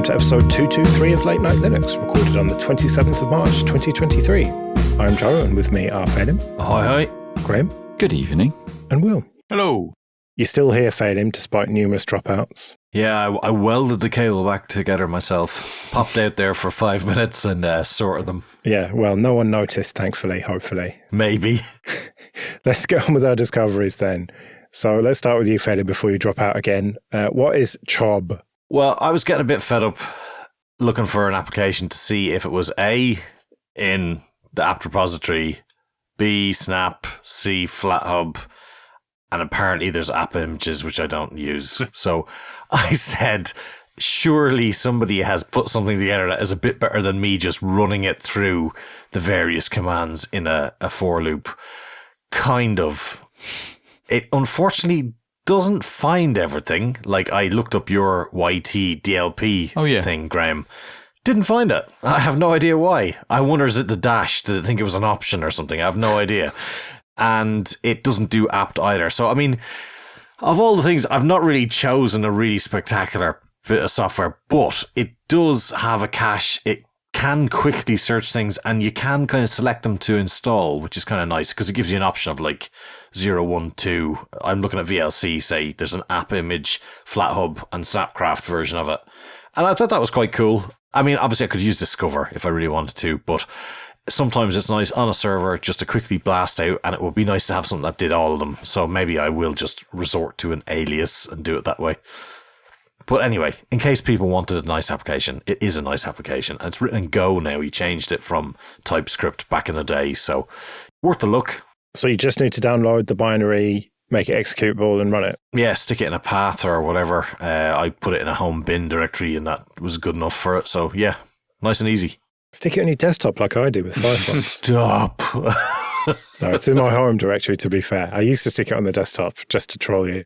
to episode 223 of Late Night Linux, recorded on the 27th of March 2023. I'm Joe, and with me are Phelim. Hi. Graham. Good evening. And Will. Hello. You're still here, Phelim, despite numerous dropouts. Yeah, I welded the cable back together myself. Popped out there for 5 minutes and sorted them. Yeah, well, no one noticed, thankfully, hopefully. Maybe. Let's get on with our discoveries then. So let's start with you, Phelim, before you drop out again. What is Chirp? Well, I was getting a bit fed up looking for an application to see if it was A, in the apt repository, B, Snap, C, FlatHub, and apparently there's app images, which I don't use. So I said, surely somebody has put something together that is a bit better than me just running it through the various commands in a for loop. Kind of. It unfortunately doesn't find everything. Like, I looked up your YT DLP thing, Graham. Didn't find it. I have no idea why. I wonder, is it the dash? Did it think it was an option or something? I have no idea. And it doesn't do apt either. So, I mean, of all the things, I've not really chosen a really spectacular bit of software, but it does have a cache. It can quickly search things, and you can kind of select them to install, which is kind of nice because it gives you an option of like 0, 1, 2. I'm looking at VLC, say there's an app image, FlatHub, and Snapcraft version of it. And I thought that was quite cool. I mean, obviously I could use Discover if I really wanted to, but sometimes it's nice on a server just to quickly blast out, and it would be nice to have something that did all of them. So maybe I will just resort to an alias and do it that way. But anyway, in case people wanted a nice application, it is a nice application. And it's written in Go now. He changed it from TypeScript back in the day. So worth a look. So you just need to download the binary, make it executable, and run it? Yeah, stick it in a path or whatever. I put it in a home bin directory, and that was good enough for it. So yeah, nice and easy. Stick it on your desktop like I do with Firefox. Stop. No, it's in my home directory, to be fair. I used to stick it on the desktop just to troll you.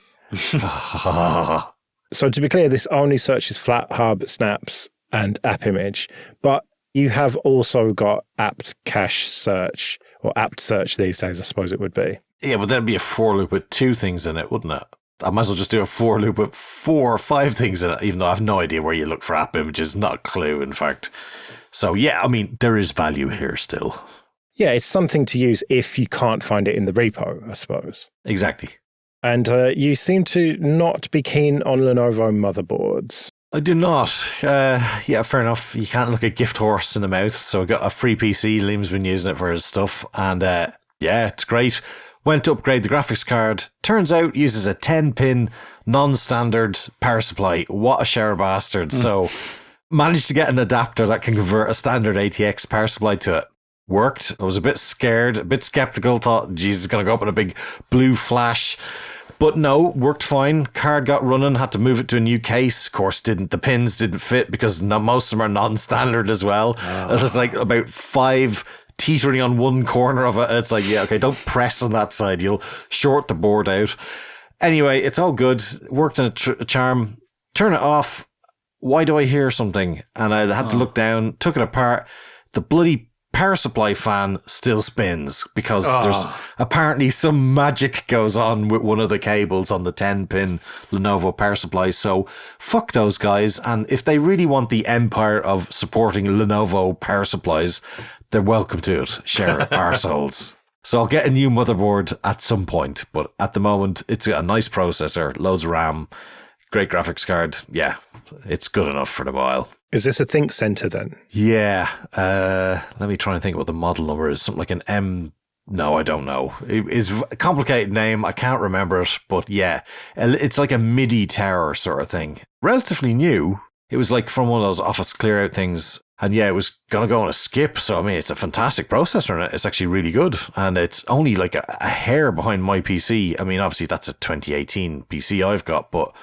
So to be clear, this only searches FlatHub, Snaps, and app image. But you have also got apt cache search, or apt search these days, I suppose it would be. Yeah, but that'd be a for loop with 2 things in it, wouldn't it? I might as well just do a for loop with 4 or 5 things in it, even though I have no idea where you look for app images. Not a clue, in fact. So yeah, I mean, there is value here still. Yeah, it's something to use if you can't find it in the repo, I suppose. Exactly. And you seem to not be keen on Lenovo motherboards. I do not. Yeah, fair enough. You can't look a gift horse in the mouth. So I got a free PC. Liam's been using it for his stuff. And yeah, it's great. Went to upgrade the graphics card. Turns out uses a 10-pin non-standard power supply. What a shower bastard. So managed to get an adapter that can convert a standard ATX power supply to it. Worked. I was a bit scared, a bit skeptical. Thought, Jesus, it's going to go up in a big blue flash. But no, worked fine. Card got running, had to move it to a new case. Of course, the pins didn't fit because most of them are non-standard as well. There's like about 5 teetering on one corner of it. And it's like, yeah, okay, don't press on that side. You'll short the board out. Anyway, it's all good. Worked in a charm. Turn it off. Why do I hear something? And I had to look down, took it apart. The bloody power supply fan still spins because there's apparently some magic goes on with one of the cables on the 10-pin Lenovo power supply. So fuck those guys. And if they really want the empire of supporting Lenovo power supplies, they're welcome to it. Share arseholes. So I'll get a new motherboard at some point. But at the moment, it's got a nice processor, loads of RAM, great graphics card. Yeah, it's good enough for the while. Is this a Think Center then? Yeah. Let me try and think what the model number is. Something like an M. No, I don't know. It's a complicated name. I can't remember it. But yeah, it's like a MIDI tower sort of thing. Relatively new. It was like from one of those office clear out things. And yeah, it was going to go on a skip. So, I mean, it's a fantastic processor in it. It's actually really good. And it's only like a hair behind my PC. I mean, obviously that's a 2018 PC I've got, but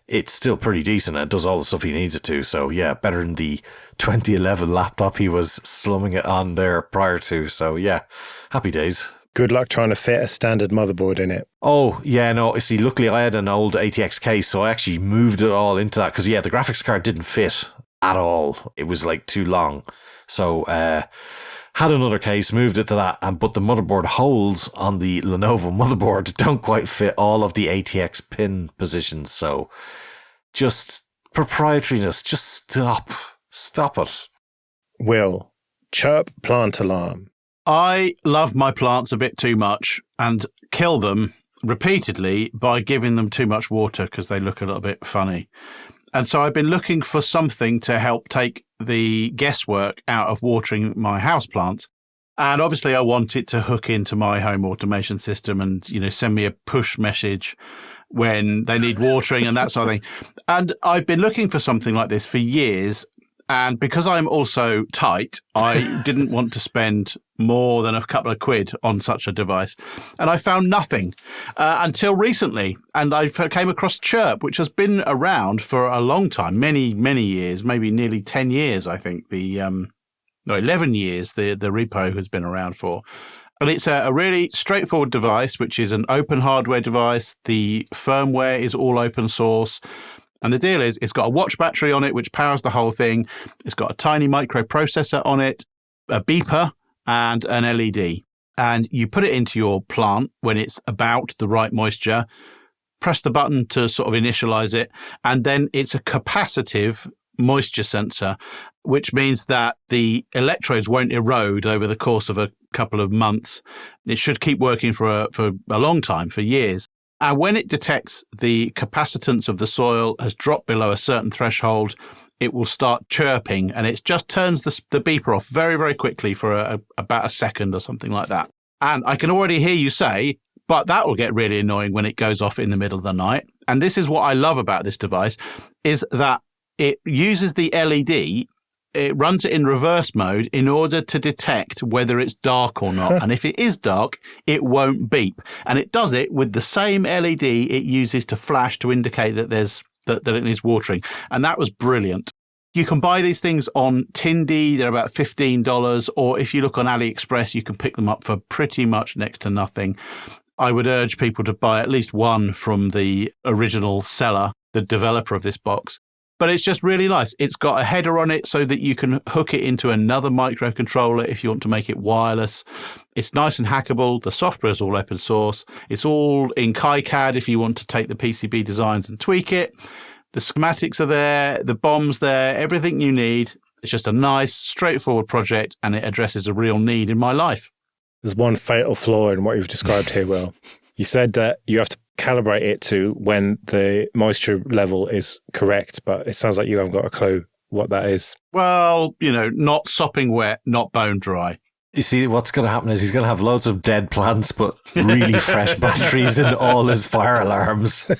it's still pretty decent. It does all the stuff he needs it to. So yeah, better than the 2011 laptop he was slumming it on there prior to. So yeah, happy days. Good luck trying to fit a standard motherboard in it. Oh, yeah, no, see, luckily I had an old ATX case, so I actually moved it all into that. Because yeah, the graphics card didn't fit at all. It was like too long. So had another case, moved it to that, but the motherboard holes on the Lenovo motherboard don't quite fit all of the ATX pin positions. So just proprietariness. Just stop. Stop it. Will, Chirp plant alarm. I love my plants a bit too much and kill them repeatedly by giving them too much water because they look a little bit funny. And so I've been looking for something to help take the guesswork out of watering my houseplants. And obviously I want it to hook into my home automation system and, send me a push message when they need watering and that sort of thing. And I've been looking for something like this for years. And because I'm also tight, I didn't want to spend more than a couple of quid on such a device. And I found nothing until recently. And I came across Chirp, which has been around for a long time, many, many years, maybe nearly 10 years, I think. 11 years the repo has been around for. And it's a really straightforward device, which is an open hardware device. The firmware is all open source. And the deal is, it's got a watch battery on it, which powers the whole thing. It's got a tiny microprocessor on it, a beeper, and an LED. And you put it into your plant when it's about the right moisture, press the button to sort of initialize it, and then it's a capacitive moisture sensor, which means that the electrodes won't erode over the course of a couple of months. It should keep working for a long time, for years. And when it detects the capacitance of the soil has dropped below a certain threshold, it will start chirping, and it just turns the beeper off very, very quickly for about a second or something like that. And I can already hear you say, but that will get really annoying when it goes off in the middle of the night. And this is what I love about this device, is that it uses the LED. It runs it in reverse mode in order to detect whether it's dark or not. And if it is dark, it won't beep. And it does it with the same LED it uses to flash to indicate that that it needs watering. And that was brilliant. You can buy these things on Tindy. They're about $15. Or if you look on AliExpress, you can pick them up for pretty much next to nothing. I would urge people to buy at least one from the original seller, the developer of this box. But it's just really nice. It's got a header on it so that you can hook it into another microcontroller if you want to make it wireless. It's nice and hackable. The software is all open source. It's all in KiCad if you want to take the PCB designs and tweak it. The schematics are there, the BOM's there, everything you need. It's just a nice, straightforward project, and it addresses a real need in my life. There's one fatal flaw in what you've described here, Will. You said that you have to calibrate it to when the moisture level is correct, but it sounds like you haven't got a clue what that is. Well, not sopping wet, not bone dry. You see, what's going to happen is he's going to have loads of dead plants, but really fresh batteries in all his fire alarms.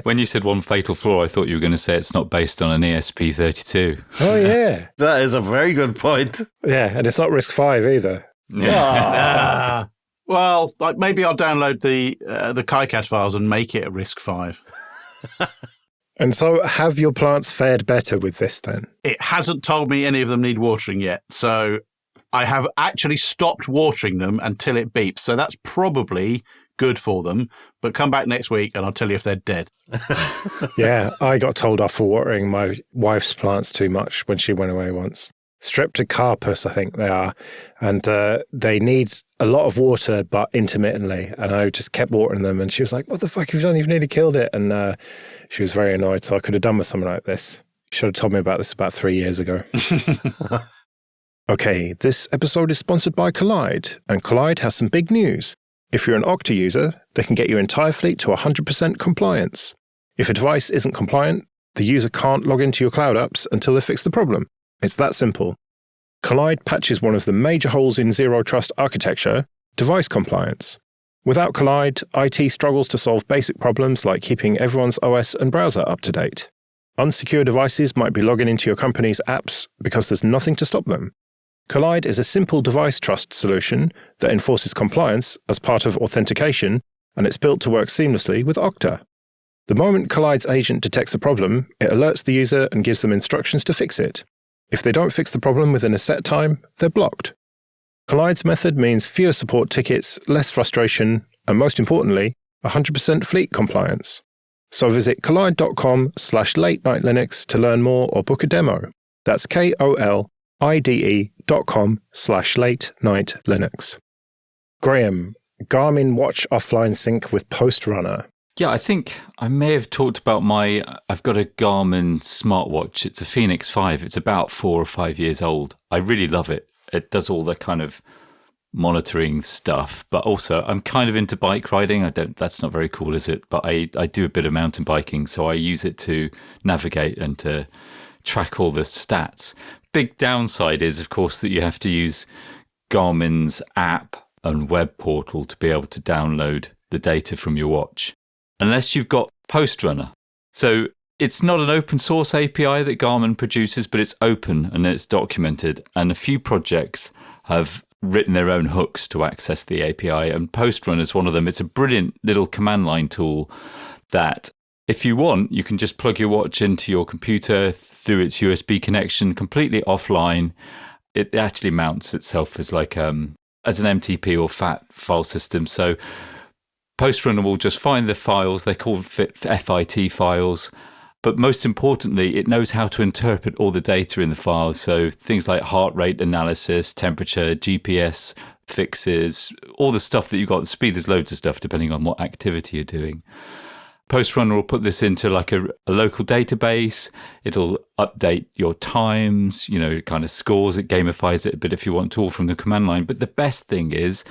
When you said one fatal flaw, I thought you were going to say it's not based on an ESP32. Oh, yeah. That is a very good point. Yeah, and it's not RISC-V either. Yeah. Well, maybe I'll download the KiCad files and make it a RISC-V. And so have your plants fared better with this then? It hasn't told me any of them need watering yet. So I have actually stopped watering them until it beeps. So that's probably good for them. But come back next week and I'll tell you if they're dead. Yeah, I got told off for watering my wife's plants too much when she went away once. Streptocarpus, I think they are. And they need a lot of water, but intermittently. And I just kept watering them. And she was like, what the fuck have you done? You've nearly killed it. And she was very annoyed. So I could have done with something like this. You should have told me about this about 3 years ago. Okay, this episode is sponsored by Kolide. And Kolide has some big news. If you're an Okta user, they can get your entire fleet to 100% compliance. If a device isn't compliant, the user can't log into your cloud apps until they fix the problem. It's that simple. Kolide patches one of the major holes in zero trust architecture, device compliance. Without Kolide, IT struggles to solve basic problems like keeping everyone's OS and browser up to date. Unsecure devices might be logging into your company's apps because there's nothing to stop them. Kolide is a simple device trust solution that enforces compliance as part of authentication, and it's built to work seamlessly with Okta. The moment Kolide's agent detects a problem, it alerts the user and gives them instructions to fix it. If they don't fix the problem within a set time, they're blocked. Kolide's method means fewer support tickets, less frustration, and most importantly, 100% fleet compliance. So visit kolide.com/late-night-linux to learn more or book a demo. That's KOLIDE.com/late-night-linux. Graham, Garmin Watch offline sync with PostRunner. Yeah, I think I may have talked about I've got a Garmin smartwatch. It's a Phoenix 5. It's about 4 or 5 years old. I really love it. It does all the kind of monitoring stuff, but also I'm kind of into bike riding. That's not very cool, is it? But I do a bit of mountain biking, so I use it to navigate and to track all the stats. Big downside is, of course, that you have to use Garmin's app and web portal to be able to download the data from your watch, unless you've got PostRunner. So it's not an open source API that Garmin produces, but it's open and it's documented. And a few projects have written their own hooks to access the API, and PostRunner is one of them. It's a brilliant little command line tool that, if you want, you can just plug your watch into your computer through its USB connection, completely offline. It actually mounts itself as as an NTOP or FAT file system. So PostRunner will just find the files. They're called FIT files. But most importantly, it knows how to interpret all the data in the files. So things like heart rate analysis, temperature, GPS fixes, all the stuff that you've got. The speed, there's loads of stuff depending on what activity you're doing. PostRunner will put this into like a local database. It'll update your times, kind of scores. It gamifies it a bit if you want to, all from the command line. But the best thing is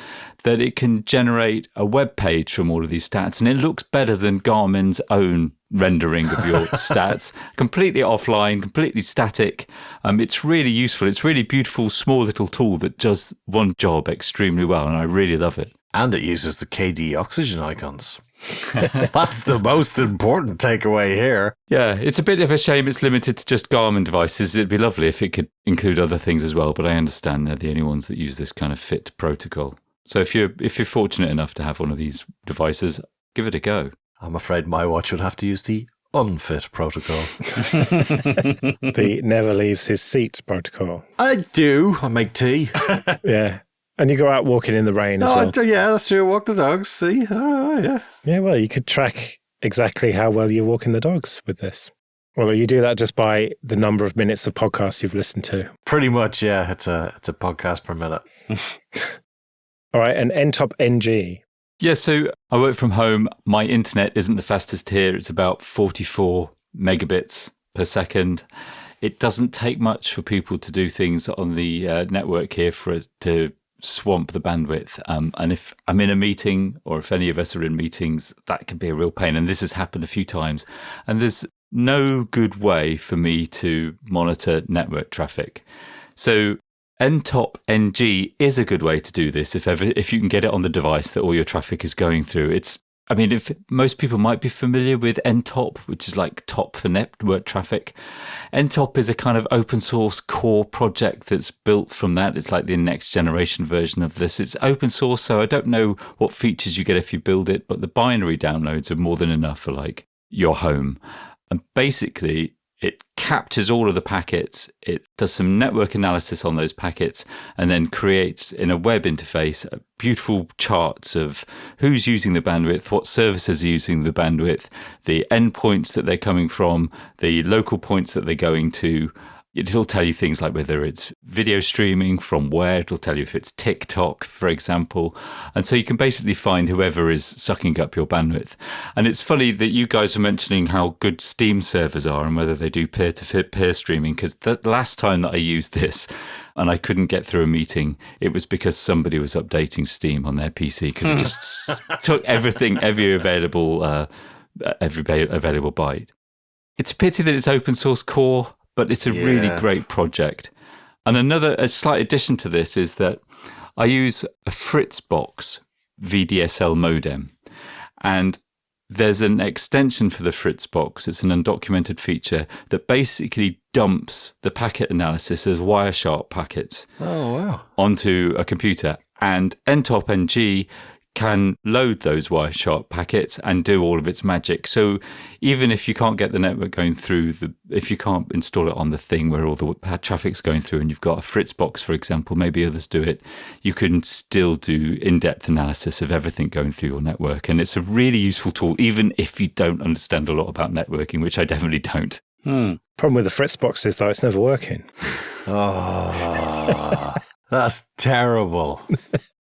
that it can generate a web page from all of these stats, and it looks better than Garmin's own rendering of your stats. Completely offline, completely static. It's really useful. It's really beautiful, small little tool that does one job extremely well, and I really love it. And it uses the KD oxygen icons. That's the most important takeaway here. Yeah, it's a bit of a shame it's limited to just Garmin devices. It'd be lovely if it could include other things as well, but I understand they're the only ones that use this kind of fit protocol. So if you're fortunate enough to have one of these devices, give it a go. I'm afraid my watch would have to use the unfit protocol. The never leaves his seat protocol. I do. I make tea. Yeah. And you go out walking in the rain as well. Yeah, that's true. Walk the dogs. See? Oh, yeah. Yeah, well, you could track exactly how well you're walking the dogs with this. Well, you do that just by the number of minutes of podcasts you've listened to. Pretty much, yeah. It's a podcast per minute. All right, and NTOP NG. Yeah, so I work from home. My internet isn't the fastest here. It's about 44 megabits per second. It doesn't take much for people to do things on the network here for it to swamp the bandwidth. And if I'm in a meeting, or if any of us are in meetings, that can be a real pain. And this has happened a few times. And there's no good way for me to monitor network traffic. So NTOP NG is a good way to do this if you can get it on the device that all your traffic is going through. If most people might be familiar with NTOP, which is like top for network traffic. NTOP is a kind of open source core project that's built from that. It's like the next generation version of this. It's open source, so I don't know what features you get if you build it, but the binary downloads are more than enough for like your home. And basically, it captures all of the packets, it does some network analysis on those packets, and then creates in a web interface beautiful charts of who's using the bandwidth, what services are using the bandwidth, the endpoints that they're coming from, the local points that they're going to. It'll tell you things like whether it's video streaming, from where. It'll tell you if it's TikTok, for example. And so you can basically find whoever is sucking up your bandwidth. And it's funny that you guys are mentioning how good Steam servers are and whether they do peer-to-peer streaming, because the last time that I used this and I couldn't get through a meeting, it was because somebody was updating Steam on their PC, because it just took every available byte. It's a pity that it's open source core, but it's a really great project. And a slight addition to this is that I use a Fritzbox VDSL modem. And there's an extension for the Fritzbox. It's an undocumented feature that basically dumps the packet analysis as Wireshark packets onto a computer. And NTOP NG can load those Wireshark packets and do all of its magic. So even if you can't get the network going through, if you can't install it on the thing where all the traffic's going through, and you've got a Fritzbox, for example, maybe others do it, you can still do in-depth analysis of everything going through your network. And it's a really useful tool, even if you don't understand a lot about networking, which I definitely don't. Problem with the Fritzbox is, though, it's never working. Oh, that's terrible.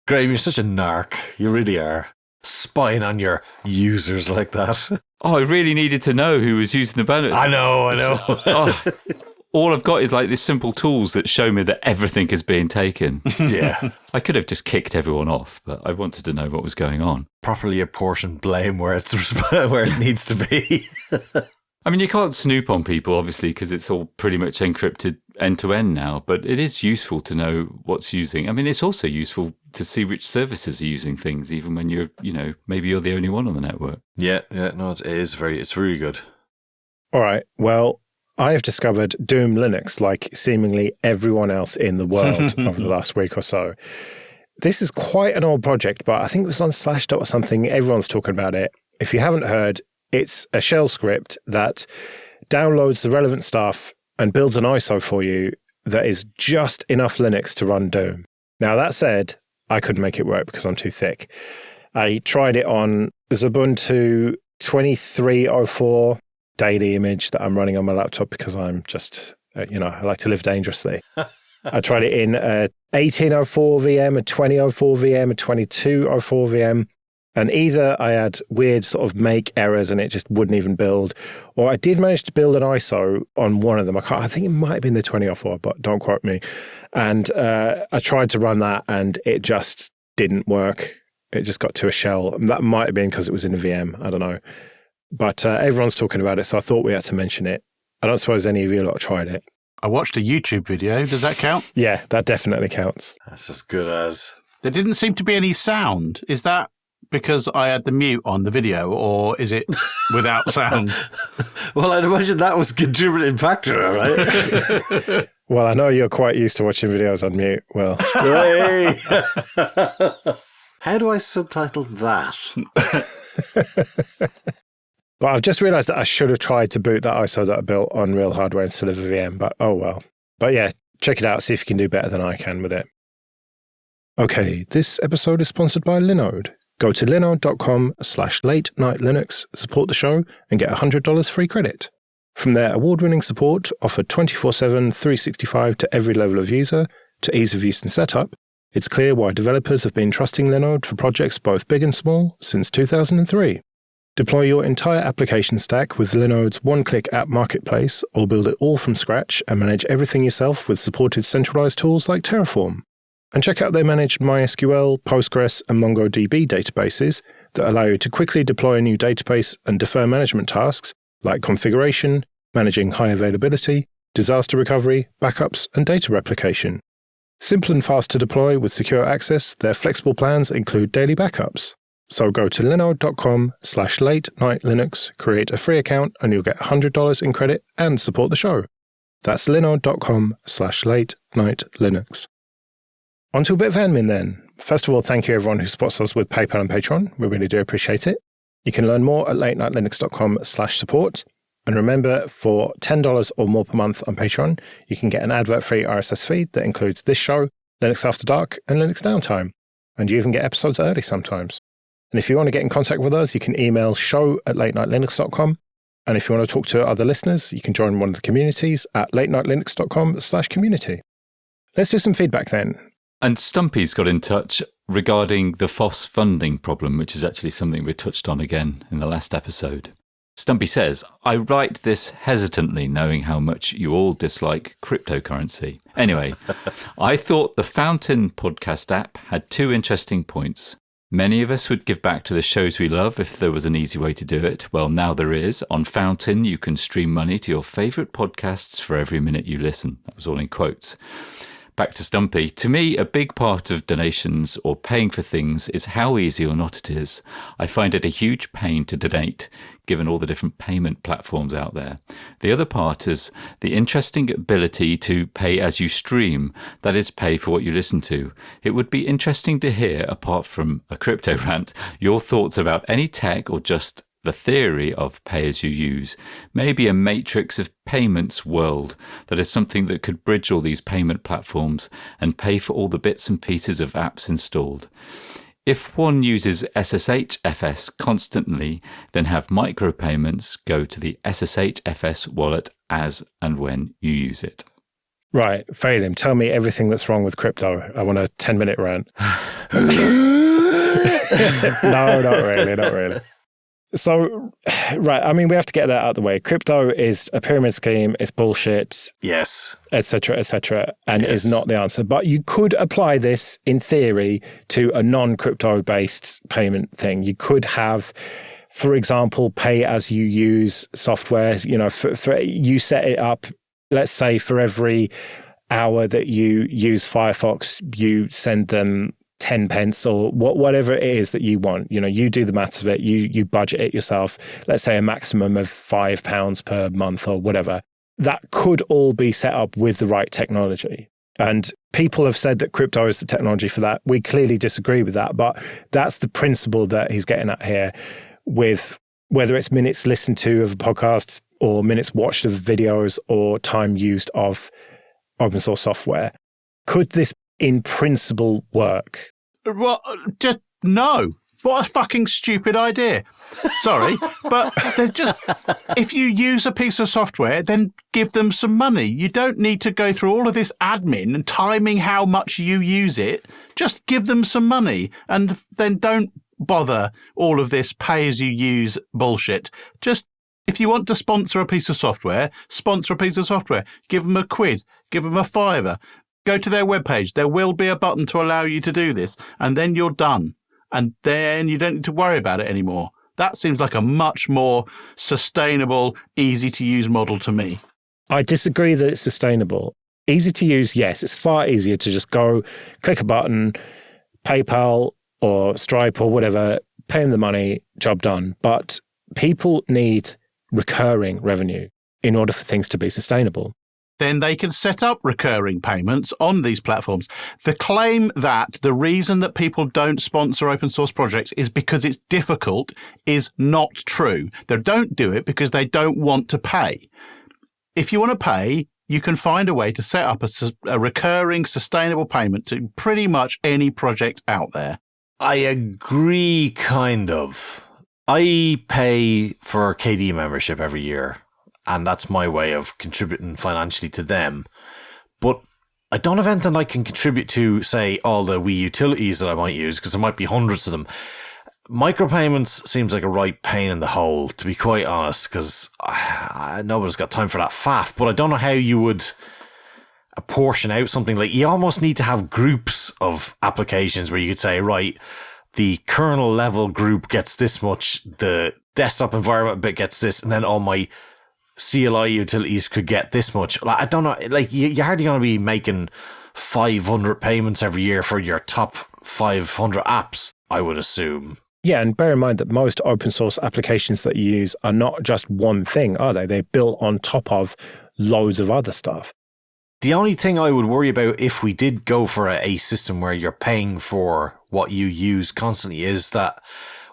Graham, you're such a narc. You really are. spying on your users like that. Oh, I really needed to know who was using the banner. I know. Oh, all I've got is like these simple tools that show me that everything is being taken. Yeah. I could have just kicked everyone off, but I wanted to know what was going on. Properly apportion blame where it needs to be. I mean, you can't snoop on people, obviously, because it's all pretty much encrypted end-to-end now, but it is useful to know what's using. I mean, it's also useful to see which services are using things, even when you're, maybe you're the only one on the network. Yeah, no, it's really good. All right, well, I have discovered Doom Linux like seemingly everyone else in the world over the last week or so. This is quite an old project, but I think it was on Slashdot or something. Everyone's talking about it. If you haven't heard, it's a shell script that downloads the relevant stuff and builds an ISO for you that is just enough Linux to run Doom. Now, that said, I couldn't make it work because I'm too thick. I tried it on Ubuntu 2304 daily image that I'm running on my laptop because I'm just, I like to live dangerously. I tried it in a 1804 VM, a 2004 VM, a 2204 VM. And either I had weird sort of make errors and it just wouldn't even build, or I did manage to build an ISO on one of them. I think it might have been the 2004, but don't quote me. And I tried to run that and it just didn't work. It just got to a shell. That might have been because it was in a VM. I don't know. But everyone's talking about it, so I thought we had to mention it. I don't suppose any of you lot tried it. I watched a YouTube video. Does that count? Yeah, that definitely counts. That's as good as... There didn't seem to be any sound. Is that because I had the mute on the video, or is it without sound? Well, I'd imagine that was a contributing factor, all right? Well, I know you're quite used to watching videos on mute. Well, hey. How do I subtitle that? But I've just realised that I should have tried to boot that ISO that I built on real hardware instead of a VM, but oh well. But yeah, check it out, see if you can do better than I can with it. Okay, this episode is sponsored by Linode. Go to linode.com/late-night-linux, support the show, and get $100 free credit. From their award-winning support, offered 24/7, 365 to every level of user, to ease of use and setup, it's clear why developers have been trusting Linode for projects both big and small since 2003. Deploy your entire application stack with Linode's one-click app marketplace, or build it all from scratch and manage everything yourself with supported centralized tools like Terraform. And check out their managed MySQL, Postgres, and MongoDB databases that allow you to quickly deploy a new database and defer management tasks like configuration, managing high availability, disaster recovery, backups, and data replication. Simple and fast to deploy with secure access, their flexible plans include daily backups. So go to linode.com/late-night-linux, create a free account, and you'll get $100 in credit and support the show. That's linode.com/late-night-linux. On to a bit of admin then. First of all, thank you everyone who supports us with PayPal and Patreon. We really do appreciate it. You can learn more at latenightlinux.com/support. And remember, for $10 or more per month on Patreon, you can get an advert-free RSS feed that includes this show, Linux After Dark, and Linux Downtime. And you even get episodes early sometimes. And if you want to get in contact with us, you can email show@latenightlinux.com. And if you want to talk to other listeners, you can join one of the communities at latenightlinux.com/community. Let's do some feedback then. And Stumpy's got in touch regarding the FOSS funding problem, which is actually something we touched on again in the last episode. Stumpy says, I write this hesitantly, knowing how much you all dislike cryptocurrency. Anyway, I thought the Fountain podcast app had two interesting points. Many of us would give back to the shows we love if there was an easy way to do it. Well, now there is. On Fountain, you can stream money to your favourite podcasts for every minute you listen. That was all in quotes. Back to Stumpy. To me, a big part of donations or paying for things is how easy or not it is. I find it a huge pain to donate, given all the different payment platforms out there. The other part is the interesting ability to pay as you stream, that is, pay for what you listen to. It would be interesting to hear, apart from a crypto rant, your thoughts about any tech or just the theory of pay as you use, maybe a matrix of payments world that is something that could bridge all these payment platforms and pay for all the bits and pieces of apps installed. If one uses SSHFS constantly, then have micropayments go to the SSHFS wallet as and when you use it. Right, Phelim, tell me everything that's wrong with crypto. I want a 10-minute rant. No, not really. So, right, I mean, we have to get that out of the way. Crypto is a pyramid scheme, it's bullshit. Yes. etc., and is not the answer. But you could apply this, in theory, to a non-crypto-based payment thing. You could have, for example, pay-as-you-use software. You know, for you set it up, let's say for every hour that you use Firefox, you send them 10 pence or whatever it is that you want. You know, you do the maths of it, you budget it yourself. Let's say a maximum of £5 per month or whatever. That could all be set up with the right technology. And people have said that crypto is the technology for that. We clearly disagree with that, but that's the principle that he's getting at here, with whether it's minutes listened to of a podcast or minutes watched of videos or time used of open source software. Could this in principle work? Well, just no. What a fucking stupid idea. Sorry, but if you use a piece of software, then give them some money. You don't need to go through all of this admin and timing how much you use it. Just give them some money, and then don't bother all of this pay-as-you-use bullshit. Just, if you want to sponsor a piece of software, sponsor a piece of software. Give them £1, give them £5. Go to their webpage. There will be a button to allow you to do this, and then you're done. And then you don't need to worry about it anymore. That seems like a much more sustainable, easy-to-use model to me. I disagree that it's sustainable. Easy to use, yes. It's far easier to just go, click a button, PayPal or Stripe or whatever, pay them the money, job done. But people need recurring revenue in order for things to be sustainable. Then they can set up recurring payments on these platforms. The claim that the reason that people don't sponsor open source projects is because it's difficult is not true. They don't do it because they don't want to pay. If you want to pay, you can find a way to set up a recurring, sustainable payment to pretty much any project out there. I agree, kind of. I pay for KDE membership every year, and that's my way of contributing financially to them. But I don't have anything I can contribute to, say, all the wee utilities that I might use, because there might be hundreds of them. Micropayments seems like a right pain in the hole, to be quite honest, because nobody's got time for that faff. But I don't know how you would apportion out something. Like, you almost need to have groups of applications where you could say, right, the kernel level group gets this much, the desktop environment bit gets this, and then all my CLI utilities could get this much. Like, I don't know, like, you're hardly going to be making 500 payments every year for your top 500 apps, I would assume. Yeah, and bear in mind that most open source applications that you use are not just one thing, are they? They're built on top of loads of other stuff. The only thing I would worry about if we did go for a system where you're paying for what you use constantly is that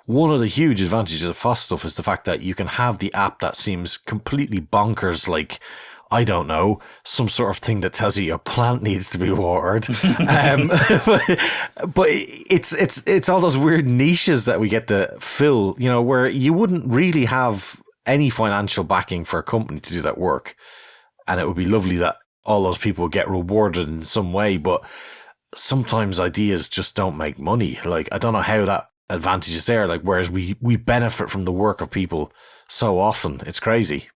one of the huge advantages of FOSS stuff is the fact that you can have the app that seems completely bonkers, like, I don't know, some sort of thing that tells you your plant needs to be watered. But it's all those weird niches that we get to fill, you know, where you wouldn't really have any financial backing for a company to do that work. And it would be lovely that all those people get rewarded in some way, but sometimes ideas just don't make money. Like, I don't know how that advantage is there, like, whereas we benefit from the work of people so often. It's crazy.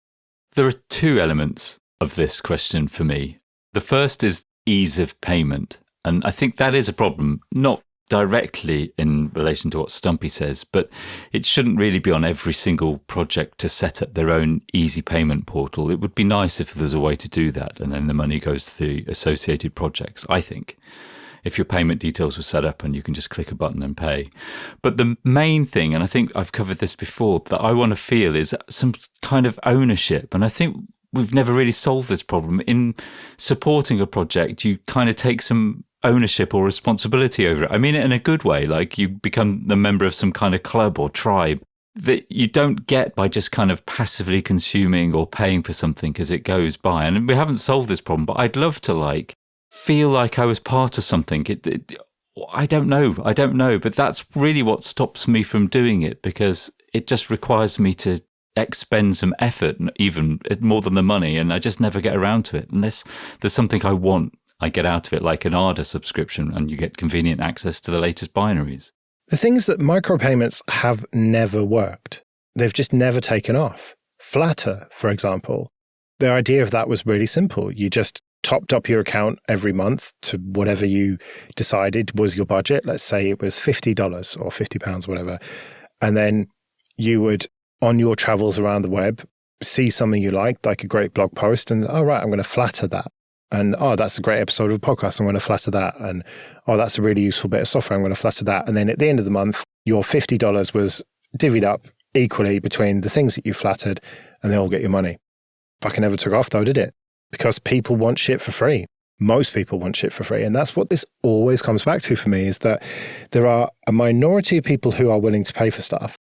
There are two elements of this question for me. The first is ease of payment. And I think that is a problem, not directly in relation to what Stumpy says, but it shouldn't really be on every single project to set up their own easy payment portal. It would be nice if there's a way to do that, and then the money goes to the associated projects, I think, if your payment details were set up and you can just click a button and pay. But the main thing, and I think I've covered this before, that I want to feel is some kind of ownership. And I think we've never really solved this problem. In supporting a project, you kind of take some ownership or responsibility over it. I mean it in a good way, like you become the member of some kind of club or tribe that you don't get by just kind of passively consuming or paying for something as it goes by. And we haven't solved this problem, but I'd love to feel like I was part of something. I don't know, but that's really what stops me from doing it, because it just requires me to expend some effort, even more than the money, and I just never get around to it unless there's something I want. I get out of it, like an ARDA subscription, and you get convenient access to the latest binaries. The things that micropayments have never worked. They've just never taken off. Flatter, for example, the idea of that was really simple. You just topped up your account every month to whatever you decided was your budget. Let's say it was $50 or £50, whatever. And then you would, on your travels around the web, see something you liked, like a great blog post, and, oh, right, I'm going to flatter that. And, oh, that's a great episode of a podcast, I'm going to flatter that. And, oh, that's a really useful bit of software, I'm going to flatter that. And then at the end of the month, your $50 was divvied up equally between the things that you flattered, and they all get your money. Fucking never took off though, did it? Because people want shit for free. Most people want shit for free. And that's what this always comes back to for me, is that there are a minority of people who are willing to pay for stuff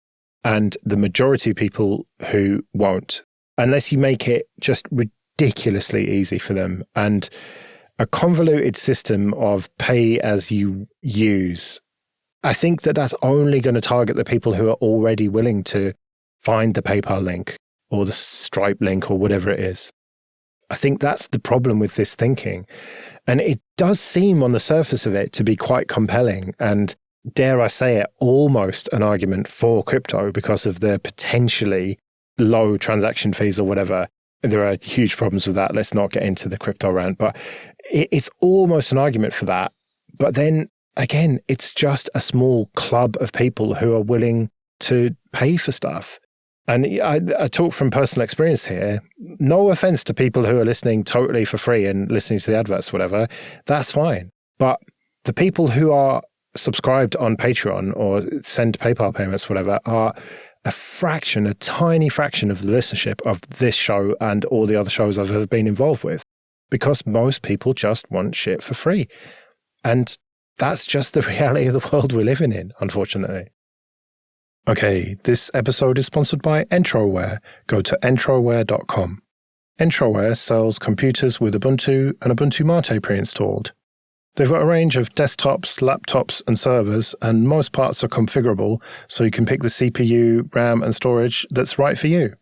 and the majority of people who won't, unless you make it just ridiculously easy for them. And a convoluted system of pay as you use, I think that that's only going to target the people who are already willing to find the PayPal link or the Stripe link or whatever it is. I think that's the problem with this thinking. And it does seem on the surface of it to be quite compelling and, dare I say it, almost an argument for crypto because of the potentially low transaction fees or whatever. There are huge problems with that. Let's not get into the crypto rant, but it's almost an argument for that. But then again, it's just a small club of people who are willing to pay for stuff. And I talk from personal experience here. No offense to people who are listening totally for free and listening to the adverts, whatever. That's fine. But the people who are subscribed on Patreon or send PayPal payments, whatever, are a fraction, a tiny fraction of the listenership of this show and all the other shows I've ever been involved with, because most people just want shit for free. And that's just the reality of the world we're living in, unfortunately. Okay, this episode is sponsored by Entroware. Go to entroware.com. Entroware sells computers with Ubuntu and Ubuntu Mate pre-installed. They've got a range of desktops, laptops, and servers, and most parts are configurable, so you can pick the CPU, RAM, and storage that's right for you.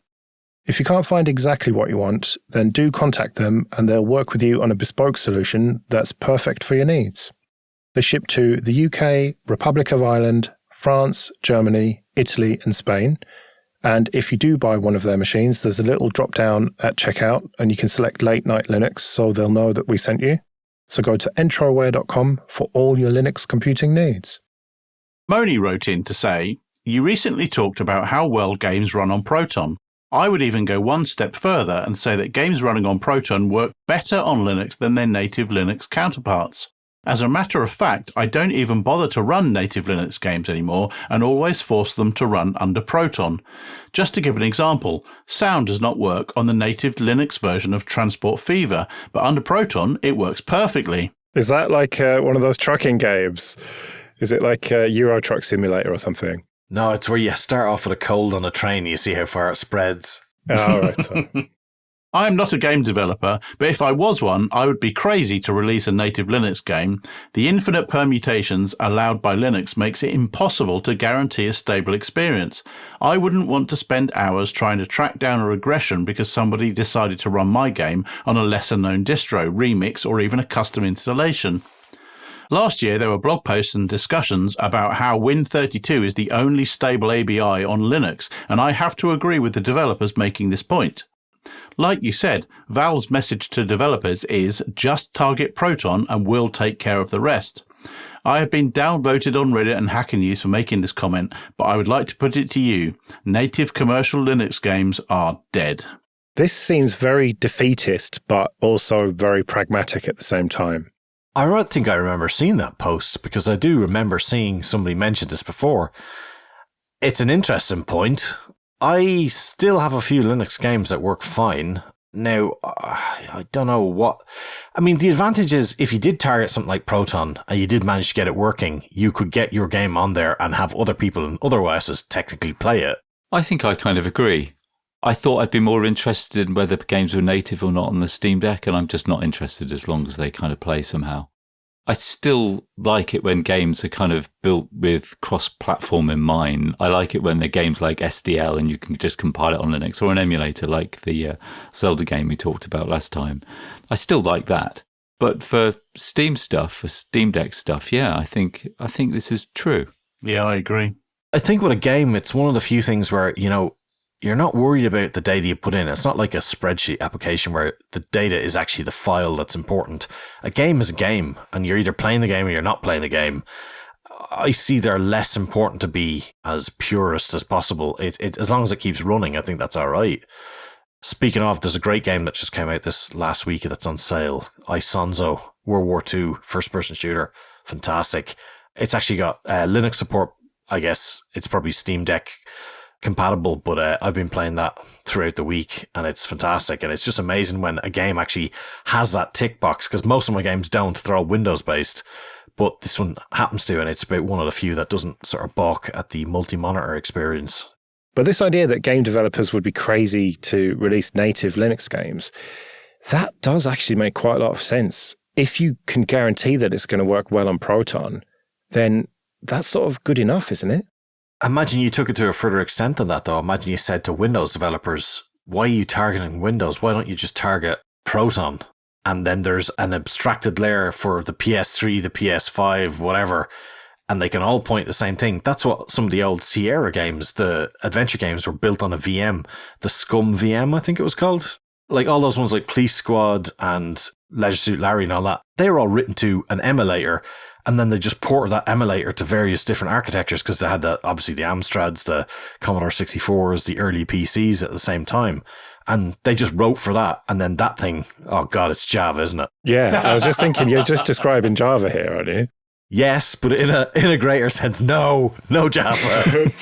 If you can't find exactly what you want, then do contact them and they'll work with you on a bespoke solution that's perfect for your needs. They ship to the UK, Republic of Ireland, France, Germany, Italy, and Spain. And if you do buy one of their machines, there's a little drop down at checkout and you can select Late Night Linux so they'll know that we sent you. So go to entroware.com for all your Linux computing needs. Moni wrote in to say, you recently talked about how well games run on Proton. I would even go one step further and say that games running on Proton work better on Linux than their native Linux counterparts. As a matter of fact, I don't even bother to run native Linux games anymore and always force them to run under Proton. Just to give an example, sound does not work on the native Linux version of Transport Fever, but under Proton it works perfectly. Is that like one of those trucking games? Is it like Euro Truck Simulator or something? No, it's where you start off with a cold on a train and you see how far it spreads. Oh, right. So. I am not a game developer, but if I was one, I would be crazy to release a native Linux game. The infinite permutations allowed by Linux makes it impossible to guarantee a stable experience. I wouldn't want to spend hours trying to track down a regression because somebody decided to run my game on a lesser-known distro, remix, or even a custom installation. Last year, there were blog posts and discussions about how Win32 is the only stable ABI on Linux, and I have to agree with the developers making this point. Like you said, Valve's message to developers is just target Proton and we'll take care of the rest. I have been downvoted on Reddit and Hacker News for making this comment, but I would like to put it to you. Native commercial Linux games are dead. This seems very defeatist, but also very pragmatic at the same time. I don't think I remember seeing that post because I do remember seeing somebody mention this before. It's an interesting point. I still have a few Linux games that work fine. Now, I don't know what... I mean, the advantage is if you did target something like Proton and you did manage to get it working, you could get your game on there and have other people in other OSs technically play it. I think I kind of agree. I thought I'd be more interested in whether games were native or not on the Steam Deck, and I'm just not interested as long as they kind of play somehow. I still like it when games are kind of built with cross-platform in mind. I like it when they're games like SDL and you can just compile it on Linux, or an emulator like the Zelda game we talked about last time. I still like that. But for Steam stuff, for Steam Deck stuff, yeah, I think this is true. Yeah, I agree. I think with a game, it's one of the few things where, you're not worried about the data you put in. It's not like a spreadsheet application where the data is actually the file that's important. A game is a game, and you're either playing the game or you're not playing the game. I see they're less important to be as purist as possible. It as long as it keeps running, I think that's all right. Speaking of, there's a great game that just came out this last week that's on sale. Isonzo, World War II, first-person shooter. Fantastic. It's actually got Linux support, I guess. It's probably Steam Deck compatible, but I've been playing that throughout the week, and it's fantastic. And it's just amazing when a game actually has that tick box, because most of my games don't. They're all Windows-based. But this one happens to, and it's about one of the few that doesn't sort of balk at the multi-monitor experience. But this idea that game developers would be crazy to release native Linux games, that does actually make quite a lot of sense. If you can guarantee that it's going to work well on Proton, then that's sort of good enough, isn't it? Imagine you took it to a further extent than that, though. Imagine you said to Windows developers, why are you targeting Windows? Why don't you just target Proton? And then there's an abstracted layer for the PS3, the PS5, whatever, and they can all point the same thing. That's what some of the old Sierra games, the adventure games, were built on a VM. The Scum VM, I think it was called. Like all those ones like Police Squad and Leisure Suit Larry and all that, they were all written to an emulator, and then they just ported that emulator to various different architectures because they had obviously the Amstrads, the Commodore 64s, the early PCs at the same time. And they just wrote for that. And then that thing, oh God, it's Java, isn't it? Yeah, I was just thinking, you're just describing Java here, aren't you? Yes, but in a greater sense, no Java.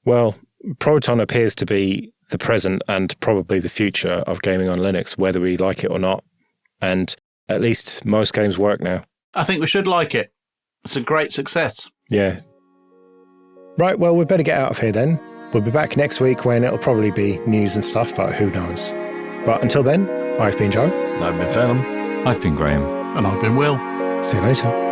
Well, Proton appears to be the present and probably the future of gaming on Linux, whether we like it or not. And at least most games work now. I think we should like it. It's a great success. Yeah. Right, well, we better get out of here then. We'll be back next week when it'll probably be news and stuff, but who knows. But until then, I've been Joe. I've been Phelan. I've been Graham. And I've been Will. See you later.